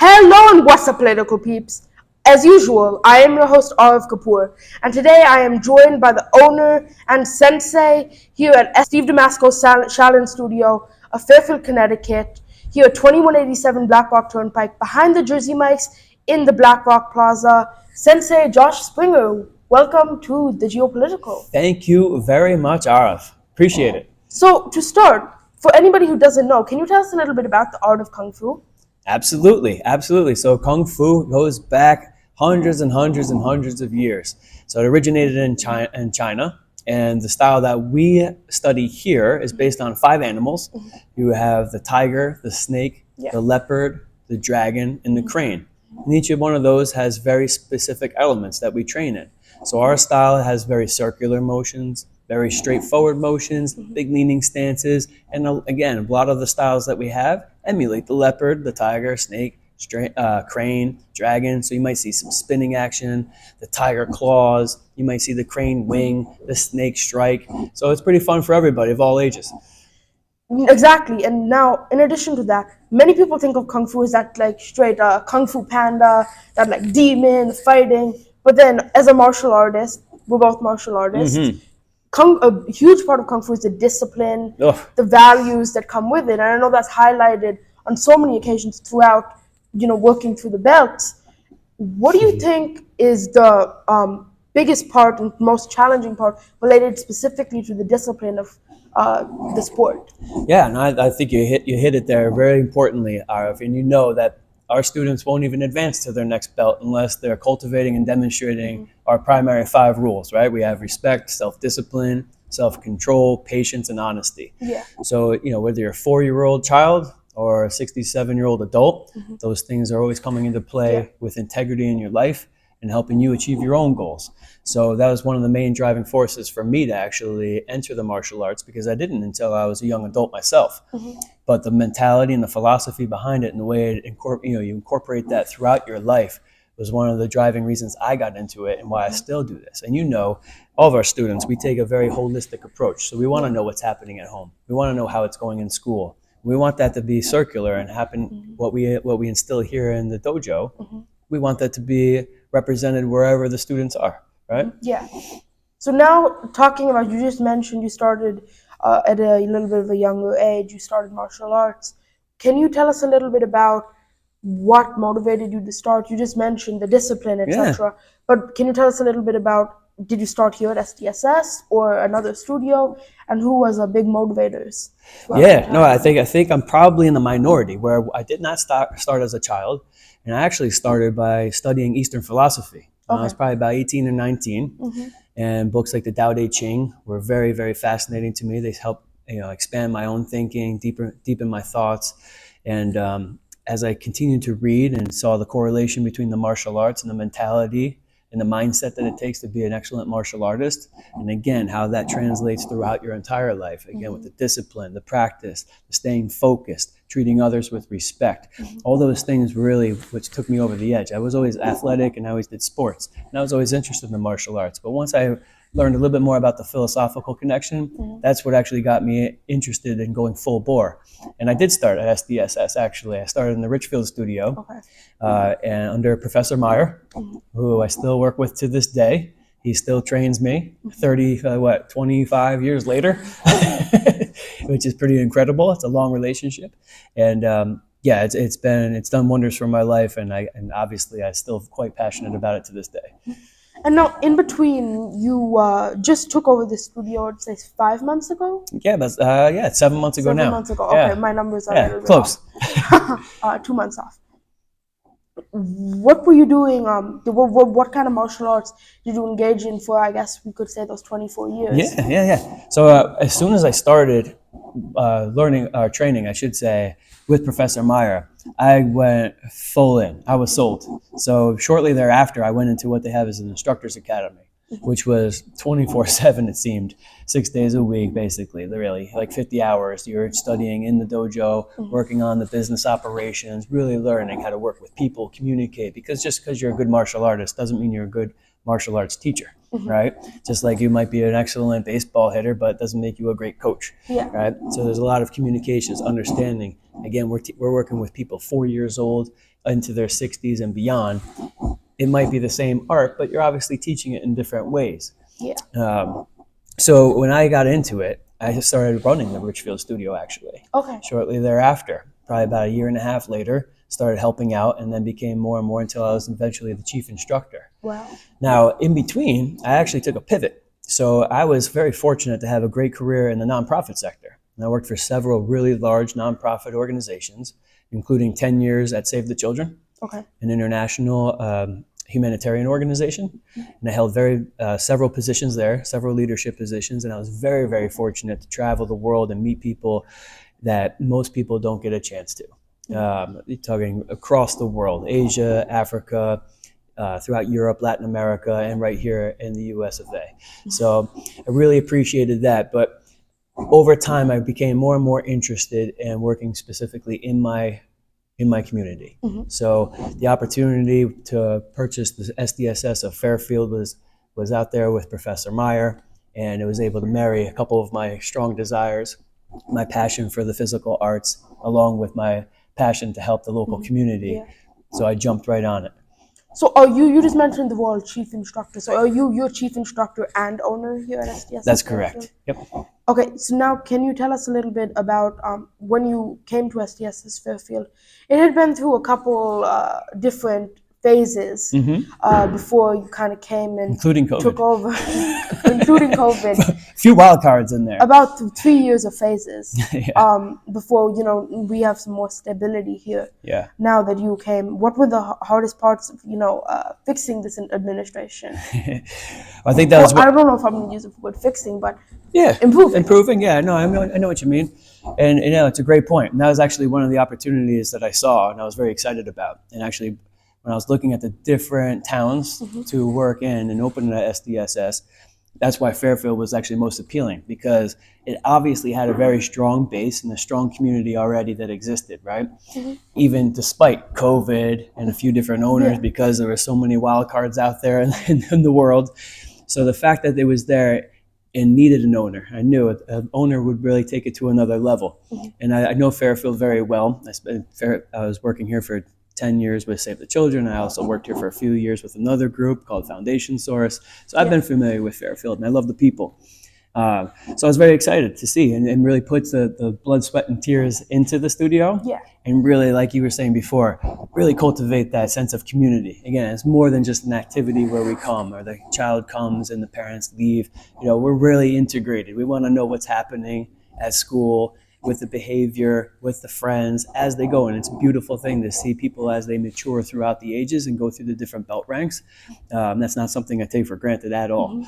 Hello and what's up, political peeps? As usual, I am your host, Arav Kapoor, and today I am joined by the owner and sensei here at Steve Damasco's Shallon Studio of Fairfield, Connecticut, here at 2187 Black Rock Turnpike, behind the Jersey Mikes in the Black Rock Plaza, Sensei Josh Springer. Welcome to the GeoPolitical. Thank you very much, Arav. Appreciate it. So, to start, for anybody who doesn't know, can you tell us a little bit about the art of Kung Fu? Absolutely. So Kung Fu goes back hundreds and hundreds and hundreds of years. So it originated in China, and the style that we study here is based on 5 animals. You have the tiger, the snake, the leopard, the dragon, and the crane. And each one of those has very specific elements that we train in. So our style has very circular motions, very straightforward motions, big leaning stances, and again, a lot of the styles that we have emulate the leopard, the tiger, snake, crane, dragon. So you might see some spinning action, the tiger claws, you might see the crane wing, the snake strike. So it's pretty fun for everybody of all ages. Exactly, and now in addition to that, many people think of Kung Fu as that like straight Kung Fu Panda, that like demon fighting. But then as a martial artist, we're both martial artists, a huge part of Kung Fu is the discipline, the values that come with it. And I know that's highlighted on so many occasions throughout, working through the belts. What do you think is the biggest part and most challenging part related specifically to the discipline of the sport? Yeah, and I think you hit it there very importantly, Arav, and you know that our students won't even advance to their next belt unless they're cultivating and demonstrating our primary 5 rules, right? We have respect, self-discipline, self-control, patience, and honesty. Yeah. So, whether you're a 4-year-old child or a 67-year-old adult, those things are always coming into play with integrity in your life and helping you achieve your own goals. So that was one of the main driving forces for me to actually enter the martial arts, because I didn't until I was a young adult myself. But the mentality and the philosophy behind it and the way you incorporate that throughout your life was one of the driving reasons I got into it and why I still do this. And all of our students, we take a very holistic approach. So we want to know what's happening at home. We want to know how it's going in school. We want that to be circular and happen. What we instill here in the dojo, we want that to be represented wherever the students are, right? Yeah. So now talking about, you just mentioned you started at a little bit of a younger age, you started martial arts. Can you tell us a little bit about what motivated you to start? You just mentioned the discipline, etc. But can you tell us a little bit about, did you start here at SDSS or another studio, and who was a big motivators? I think I'm probably in the minority where I did not start as a child, and I actually started by studying Eastern philosophy. I was probably about 18 or 19, and books like the Tao Te Ching were very, very fascinating to me. They helped expand my own thinking, deepen my thoughts, and as I continued to read and saw the correlation between the martial arts and the mentality and the mindset that it takes to be an excellent martial artist, and again, how that translates throughout your entire life, again, with the discipline, the practice, the staying focused, treating others with respect, all those things really which took me over the edge. I was always athletic and I always did sports, and I was always interested in the martial arts. But once I learned a little bit more about the philosophical connection, that's what actually got me interested in going full bore. And I did start at SDSS, actually. I started in the Richfield studio and under Professor Meyer, who I still work with to this day. He still trains me 25 years later, which is pretty incredible. It's a long relationship. And it's done wonders for my life. And obviously I'm still quite passionate about it to this day. And now, in between, you just took over the studio, I'd say 5 months ago? Yeah, it's 7 months ago now. 7 months ago, okay, my numbers are a little bit close. Off. 2 months off. What were you doing? What kind of martial arts did you engage in for, I guess we could say, those 24 years? Yeah. So as soon as I started training, I should say, with Professor Meyer, I went full in. I was sold. So shortly thereafter, I went into what they have as an Instructor's Academy, which was 24/7, it seemed, 6 days a week, basically, really, like 50 hours. You're studying in the dojo, working on the business operations, really learning how to work with people, communicate, because just because you're a good martial artist doesn't mean you're a good martial arts teacher, right? Just like you might be an excellent baseball hitter, but it doesn't make you a great coach, right? So there's a lot of communications, understanding. Again, we're working with people 4 years old into their 60s and beyond, it might be the same art, but you're obviously teaching it in different ways. Yeah. So when I got into it, I just started running the Richfield studio actually. Okay. Shortly thereafter, probably about a year and a half later, started helping out and then became more and more until I was eventually the chief instructor. Wow. Now, in between, I actually took a pivot. So I was very fortunate to have a great career in the nonprofit sector. And I worked for several really large nonprofit organizations, including 10 years at Save the Children, Okay. an international humanitarian organization. And I held several positions there, several leadership positions. And I was very, very fortunate to travel the world and meet people that most people don't get a chance to. Talking across the world, Asia, Africa, throughout Europe, Latin America, and right here in the U.S.A. So I really appreciated that. But over time, I became more and more interested in working specifically in my community. So the opportunity to purchase the SDSS of Fairfield was out there with Professor Meyer, and it was able to marry a couple of my strong desires, my passion for the physical arts, along with my passion to help the local community. Yeah. So I jumped right on it. So you just mentioned the word chief instructor. So are you're chief instructor and owner here at SDSS? That's correct. Yep. Okay, so now can you tell us a little bit about when you came to SDSS Fairfield? It had been through a couple different phases before you kind of came and Including COVID. took over, including COVID. A few wild cards in there. About 3 years of phases Yeah. before we have some more stability here. Yeah. Now that you came, what were the hardest parts of fixing this administration? I think that was I don't know if I'm going to use the word fixing, but yeah, improving. Yeah, no, I know what you mean, and it's a great point. And that was actually one of the opportunities that I saw, and I was very excited about. And actually, when I was looking at the different towns to work in and open an SDSS, that's why Fairfield was actually most appealing, because it obviously had a very strong base and a strong community already that existed, right? Even despite COVID and a few different owners, because there were so many wild cards out there in the world. So the fact that it was there and needed an owner, I knew an owner would really take it to another level. And I know Fairfield very well. I was working here for 10 years with Save the Children. I also worked here for a few years with another group called Foundation Source. So I've been familiar with Fairfield, and I love the people. So I was very excited to see and really put the blood, sweat, and tears into the studio. Yeah. And really, like you were saying before, really cultivate that sense of community. Again, it's more than just an activity where we come or the child comes and the parents leave. We're really integrated. We want to know what's happening at school, with the behavior, with the friends as they go. And it's a beautiful thing to see people as they mature throughout the ages and go through the different belt ranks. That's not something I take for granted at all.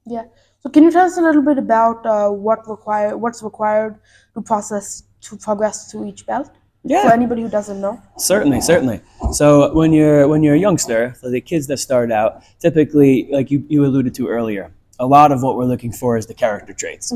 Yeah. So can you tell us a little bit about what's required to progress to each belt? Yeah. For anybody who doesn't know. Certainly. So when you're a youngster, for the kids that start out, typically, like you alluded to earlier, a lot of what we're looking for is the character traits.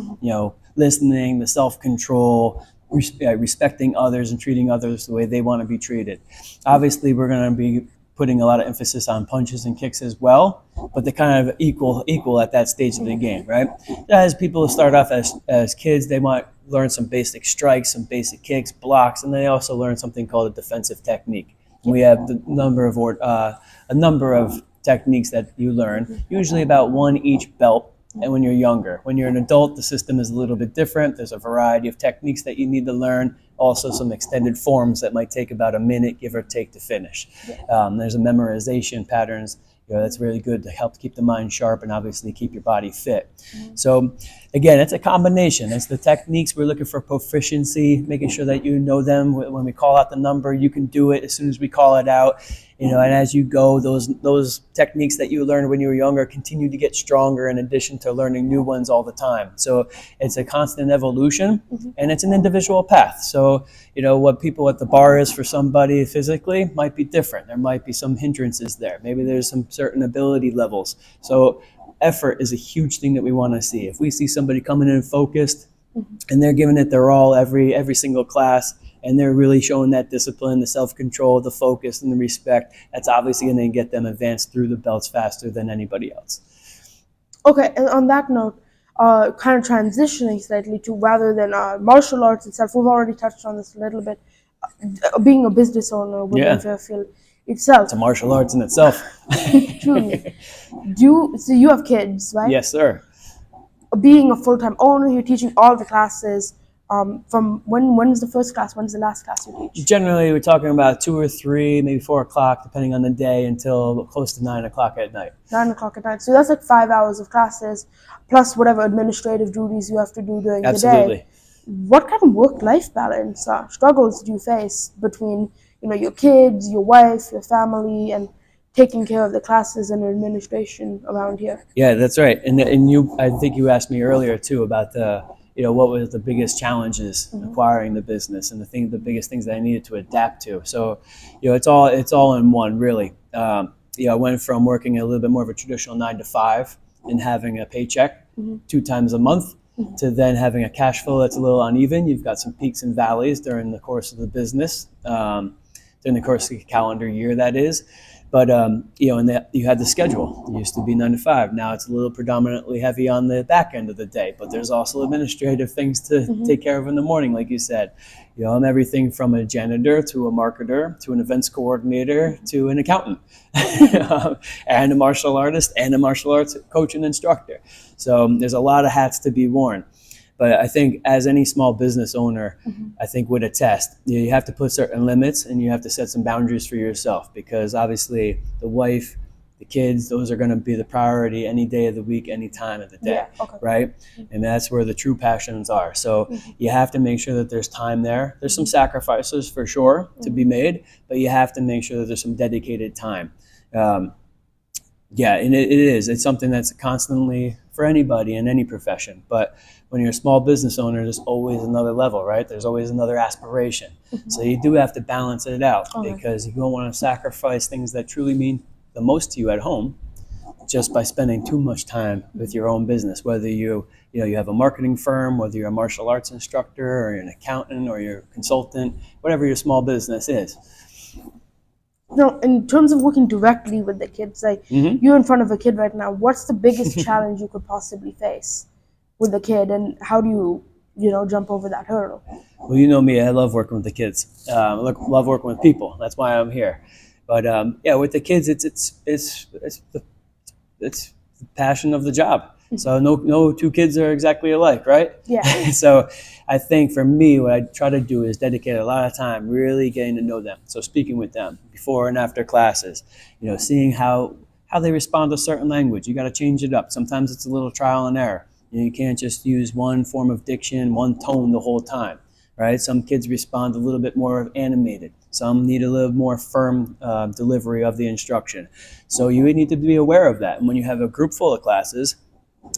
Listening, the self-control, respecting others and treating others the way they want to be treated. Obviously, we're going to be putting a lot of emphasis on punches and kicks as well, but they're kind of equal at that stage of the game, right? As people start off as kids, they might learn some basic strikes, some basic kicks, blocks, and they also learn something called a defensive technique. And we have a number of techniques that you learn, usually about one each belt. And when you're younger, when you're an adult, the system is a little bit different. There's a variety of techniques that you need to learn. Also some extended forms that might take about a minute, give or take, to finish. There's a memorization patterns that's really good to help keep the mind sharp and obviously keep your body fit. So again, it's a combination. It's the techniques. We're looking for proficiency, making sure that you know them. When we call out the number, you can do it as soon as we call it out. And as you go, those techniques that you learned when you were younger continue to get stronger in addition to learning new ones all the time. So it's a constant evolution, and it's an individual path. So, what the bar is for somebody physically might be different. There might be some hindrances there. Maybe there's some certain ability levels. So effort is a huge thing that we want to see. If we see somebody coming in focused and they're giving it their all every single class, and they're really showing that discipline, the self-control, the focus, and the respect, that's obviously going to get them advanced through the belts faster than anybody else. Okay, and on that note, kind of transitioning slightly to rather than martial arts itself, we've already touched on this a little bit. being a business owner within Yeah. Fairfield itself. It's a martial arts in itself. Truly. So you have kids, right? Yes, sir. Being a full-time owner, you're teaching all the classes. From when's the first class? When's the last class you teach? Generally, we're talking about 2 or 3, maybe 4 o'clock, depending on the day, until close to 9 o'clock at night. 9 o'clock at night. So that's like 5 hours of classes, plus whatever administrative duties you have to do during Absolutely. the day. What kind of work-life balance struggles do you face between your kids, your wife, your family, and taking care of the classes and administration around here? Yeah, that's right. And you, I think you asked me earlier too about what was the biggest challenges acquiring the business and the biggest things that I needed to adapt to. So, it's all in one really. I went from working a little bit more of a traditional 9 to 5 and having a paycheck 2 times a month to then having a cash flow that's a little uneven. You've got some peaks and valleys during the course of the business, during the course of the calendar year, that is. But and you had the schedule. It used to be 9 to 5. Now it's a little predominantly heavy on the back end of the day. But there's also administrative things to take care of in the morning, like you said. I'm everything from a janitor to a marketer to an events coordinator to an accountant, and a martial artist and a martial arts coach and instructor. So there's a lot of hats to be worn. But I think as any small business owner, I think would attest, you have to put certain limits and you have to set some boundaries for yourself, because obviously the wife, the kids, those are going to be the priority any day of the week, any time of the day, right? And that's where the true passions are. So you have to make sure that there's time there. There's some sacrifices for sure to be made, but you have to make sure that there's some dedicated time. And it is. It's something that's constantly for anybody in any profession. But when you're a small business owner, there's always another level, right? There's always another aspiration. So you do have to balance it out, because you don't want to sacrifice things that truly mean the most to you at home just by spending too much time with your own business, whether you have a marketing firm, whether you're a martial arts instructor or you're an accountant or you're a consultant, whatever your small business is. No, in terms of working directly with the kids, like you're in front of a kid right now, what's the biggest challenge you could possibly face with the kid, and how do you jump over that hurdle? Well, you know me, I love working with the kids. I love working with people. That's why I'm here. But with the kids, it's the passion of the job. So no two kids are exactly alike, right? Yeah. So I think for me, what I try to do is dedicate a lot of time really getting to know them. So speaking with them before and after classes, seeing how they respond to certain language. You got to change it up. Sometimes it's a little trial and error. You can't just use one form of diction, one tone the whole time, right? Some kids respond a little bit more animated. Some need a little more firm delivery of the instruction. So you need to be aware of that. And when you have a group full of classes,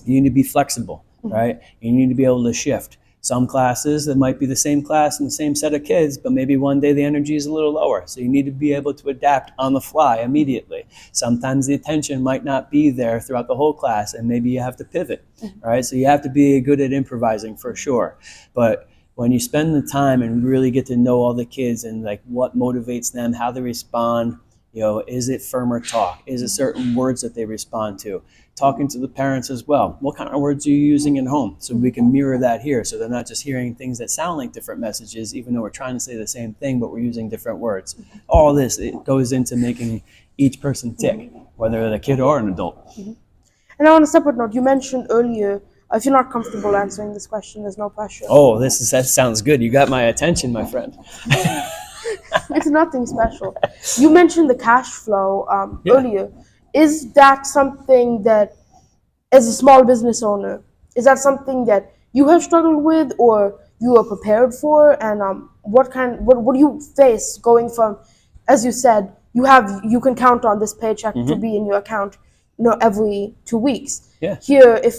you need to be flexible, right? You need to be able to shift. Some classes, that might be the same class and the same set of kids, but maybe one day the energy is a little lower. So you need to be able to adapt on the fly immediately. Sometimes the attention might not be there throughout the whole class, and maybe you have to pivot, right? So you have to be good at improvising for sure. But when you spend the time and really get to know all the kids and like what motivates them, how they respond, is it firmer talk? Is it certain words that they respond to? Talking to the parents as well. What kind of words are you using at home? So we can mirror that here. So they're not just hearing things that sound like different messages, even though we're trying to say the same thing, but we're using different words. All this, it goes into making each person tick, whether they're a kid or an adult. And on a separate note, you mentioned earlier, if you're not comfortable answering this question, there's no pressure. Oh, that sounds good. You got my attention, my friend. It's nothing special. You mentioned the cash flow earlier. Is that something that, as a small business owner, is that something that you have struggled with or you are prepared for? And what do you face going from, as you said, you can count on this paycheck to be in your account, every 2 weeks. Yeah. Here, if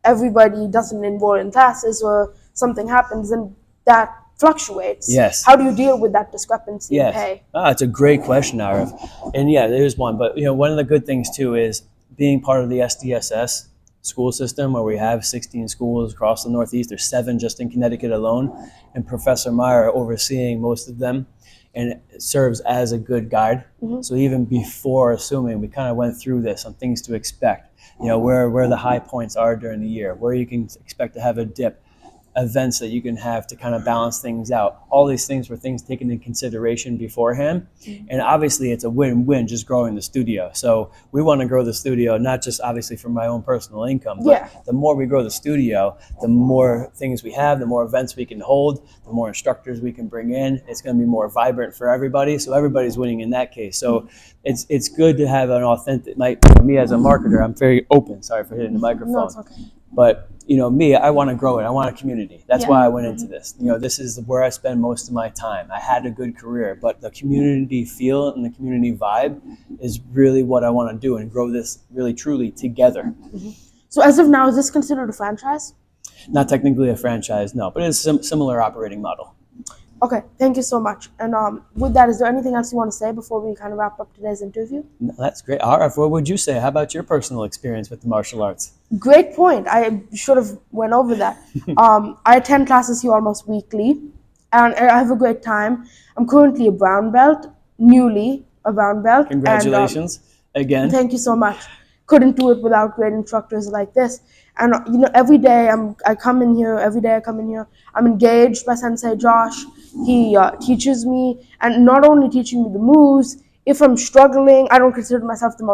everybody doesn't enroll in classes or something happens, then that fluctuates. Yes. How do you deal with that discrepancy in pay? It's a great question, Arav. And there's one. But one of the good things too is being part of the SDSS school system, where we have 16 schools across the Northeast. There's 7 just in Connecticut alone, and Professor Meyer overseeing most of them, and it serves as a good guide. So even before assuming, we kind of went through this on things to expect. Where the high points are during the year, where you can expect to have a dip. events that you can have to kind of balance things out. All these things were things taken into consideration beforehand. And obviously it's a win-win just growing the studio. So we want to grow the studio, not just obviously for my own personal income, but Yeah. the more we grow the studio, the more things we have, the more events we can hold, the more instructors we can bring in. It's going to be more vibrant for everybody. So everybody's winning in that case. So it's good to have an authentic, like me as a marketer, I'm very open. Sorry for hitting the microphone. No, it's okay. But me, I want to grow it. I want a community. That's Yeah. why I went into this. This is where I spend most of my time. I had a good career, but the community feel and the community vibe is really what I want to do and grow this really truly together. So as of now, is this considered a franchise? Not technically a franchise, no, but it's a similar operating model. Okay, thank you so much. And with that, is there anything else you want to say before we kind of wrap up today's interview? No, that's great. Arav, what would you say? How about your personal experience with the martial arts? Great point. I should have went over that. I attend classes here almost weekly, and I have a great time. I'm currently a brown belt, newly a brown belt. Congratulations again. Thank you so much. Couldn't do it without great instructors like this. And every day I come in here. Every day I come in here. I'm engaged by Sensei Josh. He teaches me, and not only teaching me the moves. If I'm struggling, I don't consider myself the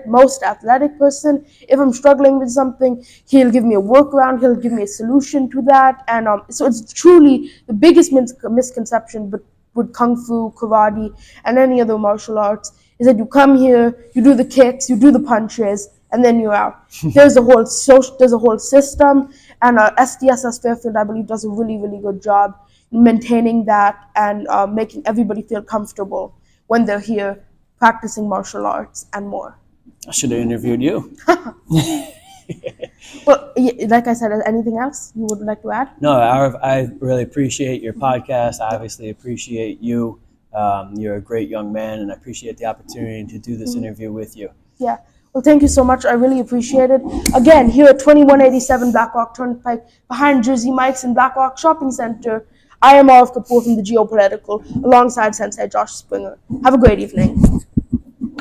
most athletic person. If I'm struggling with something, he'll give me a workaround. He'll give me a solution to that. And so it's truly the biggest misconception, but with kung fu, karate, and any other martial arts, is that you come here, you do the kicks, you do the punches, and then you're out. There's a whole system, and SDSS Fairfield, I believe, does a really, really good job maintaining that and making everybody feel comfortable when they're here practicing martial arts and more. I should have interviewed you. Well, like I said, anything else you would like to add? No, Arav, I really appreciate your podcast. I obviously appreciate you. You're a great young man, and I appreciate the opportunity to do this interview with you. Yeah. Well, thank you so much. I really appreciate it. Again, here at 2187 Blackhawk Turnpike, behind Jersey Mike's in Blackhawk Shopping Center, I am Arav Kapoor from the GeoPolitical, alongside Sensei Josh Springer. Have a great evening.